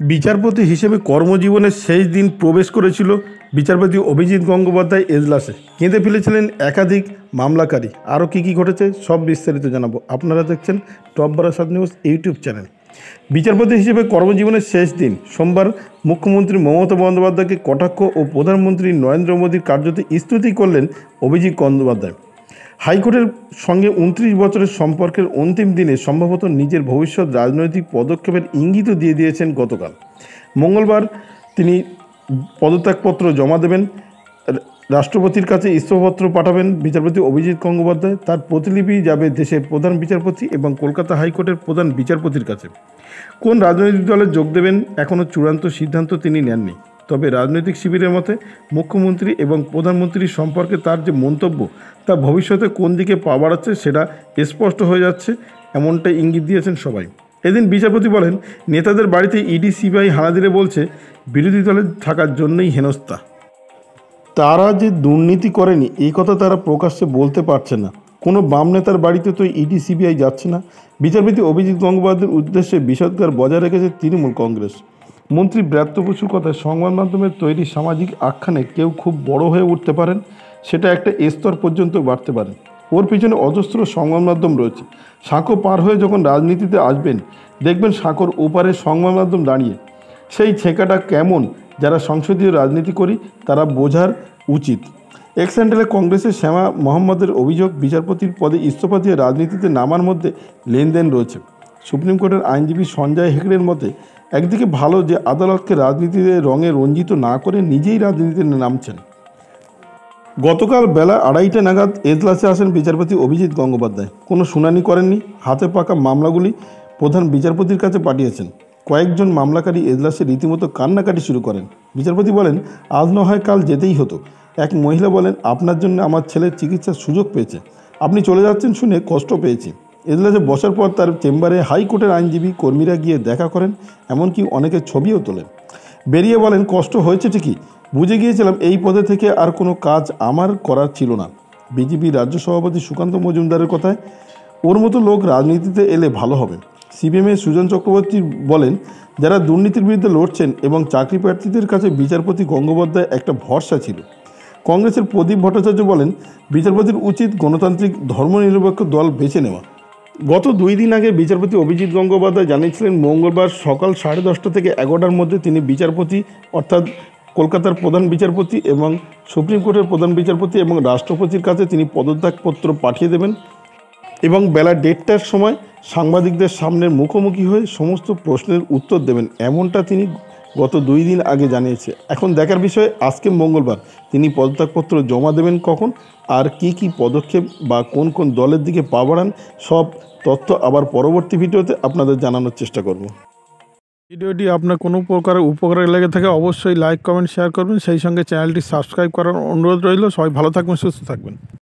বিচারপতি হিসেবে কর্মজীবনের শেষ দিন প্রবেশ করেছিল বিচারপতি অভিজিৎ গঙ্গোপাধ্যায় এজলাসে। কেঁদে ফেলেছিলেন একাধিক মামলাকারী। আরও কী কী ঘটেছে সব বিস্তারিত জানাবো। আপনারা দেখছেন top Barasat news YouTube channel. বিচারপতি হিসেবে কর্মজীবনের শেষ দিন সোমবার মুখ্যমন্ত্রী মমতা বন্দ্যোপাধ্যায়কে কটাক্ষ ও প্রধানমন্ত্রী নরেন্দ্র মোদীর কার্যত স্তুতি করলেন অভিজিৎ গঙ্গোপাধ্যায়। হাইকোর্টের সঙ্গে 29 বছরের সম্পর্কের অন্তিম দিনে সম্ভবত নিজের ভবিষ্যৎ রাজনৈতিক পদক্ষেপের ইঙ্গিতও দিয়ে দিয়েছেন গতকাল। মঙ্গলবার তিনি পদত্যাগপত্র জমা দেবেন, রাষ্ট্রপতির কাছে ইস্তফাপত্র পাঠাবেন বিচারপতি অভিজিৎ গঙ্গোপাধ্যায়। তার প্রতিলিপি যাবে দেশের প্রধান বিচারপতি এবং কলকাতা হাইকোর্টের প্রধান বিচারপতির কাছে। কোন রাজনৈতিক দলে যোগ দেবেন এখনও চূড়ান্ত সিদ্ধান্ত তিনি নেননি। তবে রাজনৈতিক শিবিরের মতে মুখ্যমন্ত্রী এবং প্রধানমন্ত্রীর সম্পর্কে তার যে মন্তব্য তা ভবিষ্যতে কোন দিকে পা বাড়াচ্ছে সেটা স্পষ্ট হয়ে যাচ্ছে, এমনটাই ইঙ্গিত দিয়েছেন সবাই। এদিন বিচারপতি বলেন, নেতাদের বাড়িতে ইডি সিবিআই হানা দিলে বলছে বিরোধী দলে থাকার জন্যই হেনস্থা। তারা যে দুর্নীতি করেনি এই কথা তারা প্রকাশ্যে বলতে পারছে না। কোনো বাম নেতার বাড়িতে তো ইডি সিবিআই যাচ্ছে না। বিচারপতি অভিজিৎ গঙ্গোপাধ্যায়ের উদ্দেশ্যে বিষোদ্গার বজায় রেখেছে তৃণমূল কংগ্রেস। মন্ত্রী ব্রাত্য বসুর কথায় সংবাদ মাধ্যমের তৈরি সামাজিক আখ্যানে কেউ খুব বড় হয়ে উঠতে পারেন, সেটা একটা স্তর পর্যন্ত বাড়তে পারে। ওর পিছনে অজস্র সংবাদ মাধ্যম রয়েছে। সাঁকো পার হয়ে যখন রাজনীতিতে আসবেন দেখবেন সাঁকোর ওপারে সংবাদ মাধ্যম দাঁড়িয়ে। সেই ছেঁকাটা কেমন যারা সংসদীয় রাজনীতি করি তারা বোঝার উচিত। এক্স হ্যান্ডেলে কংগ্রেসের শ্যামা মোহাম্মদের অভিযোগ, বিচারপতির পদে ইস্তফা দিয়ে রাজনীতিতে নামার মধ্যে লেনদেন রয়েছে। সুপ্রিম কোর্টের আইনজীবী সঞ্জয় হেগড়ের মতে একদিকে ভালো যে আদালতকে রাজনীতিতে রঙে রঞ্জিত না করে নিজেই রাজনীতিতে নামছেন। গতকাল বেলা 2:30 নাগাদ এজলাসে আসেন বিচারপতি অভিজিৎ গঙ্গোপাধ্যায়। কোনো শুনানি করেননি। হাতে পাকা মামলাগুলি প্রধান বিচারপতির কাছে পাঠিয়েছেন। কয়েকজন মামলাকারী এজলাসে রীতিমতো কান্নাকাটি শুরু করেন। বিচারপতি বলেন, আজ না হয় কাল যেতেই হতো। এক মহিলা বলেন, আপনার জন্য আমার ছেলের চিকিৎসার সুযোগ পেয়েছে, আপনি চলে যাচ্ছেন শুনে কষ্ট পেয়েছি। এজলাসে বসার পর তার চেম্বারে হাইকোর্টের আইনজীবী কর্মীরা গিয়ে দেখা করেন, এমনকি অনেকের ছবিও তোলেন। বেরিয়ে বলেন, কষ্ট হয়েছে ঠিকই, বুঝে গিয়েছিলাম এই পদে থেকে আর কোনো কাজ আমার করার ছিল না। বিজেপি রাজ্য সভাপতি সুকান্ত মজুমদারের কথায় ওর মতো লোক রাজনীতিতে এলে ভালো হবে। সিপিএমের সুজন চক্রবর্তী বলেন, যারা দুর্নীতির বিরুদ্ধে লড়ছেন এবং চাকরি প্রার্থীদের কাছে বিচারপতি গঙ্গোপাধ্যায় একটা ভরসা ছিল। কংগ্রেসের প্রদীপ ভট্টাচার্য বলেন, বিচারপতির উচিত গণতান্ত্রিক ধর্মনিরপেক্ষ দল বেছে নেওয়া। গত 2 দিন আগে বিচারপতি অভিজিৎ গঙ্গোপাধ্যায় জানিয়েছিলেন মঙ্গলবার সকাল 10:30 থেকে 11টার মধ্যে তিনি বিচারপতি অর্থাৎ কলকাতার প্রধান বিচারপতি এবং সুপ্রিম কোর্টের প্রধান বিচারপতি এবং রাষ্ট্রপতির কাছে তিনি পদত্যাগপত্র পাঠিয়ে দেবেন এবং বেলা 1:30টার সময় সাংবাদিকদের সামনে মুখোমুখি হয়ে সমস্ত প্রশ্নের উত্তর দেবেন, এমনটা তিনি গত 2 দিন আগে জানিয়েছে। এখন দেখার বিষয় আজকে মঙ্গলবার তিনি পদত্যাগপত্র জমা দেবেন কখন আর কী পদক্ষেপ বা কোন কোন দলের দিকে পা বাড়ান, সব তথ্য আবার পরবর্তী ভিডিওতে আপনাদের জানানোর চেষ্টা করব। ভিডিওটি আপনার কোনো প্রকারের উপকারে লেগে থাকে অবশ্যই লাইক, কমেন্ট, শেয়ার করবেন। সেই সঙ্গে চ্যানেলটি সাবস্ক্রাইব করার অনুরোধ রইল। সবাই ভালো থাকবেন, সুস্থ থাকবেন।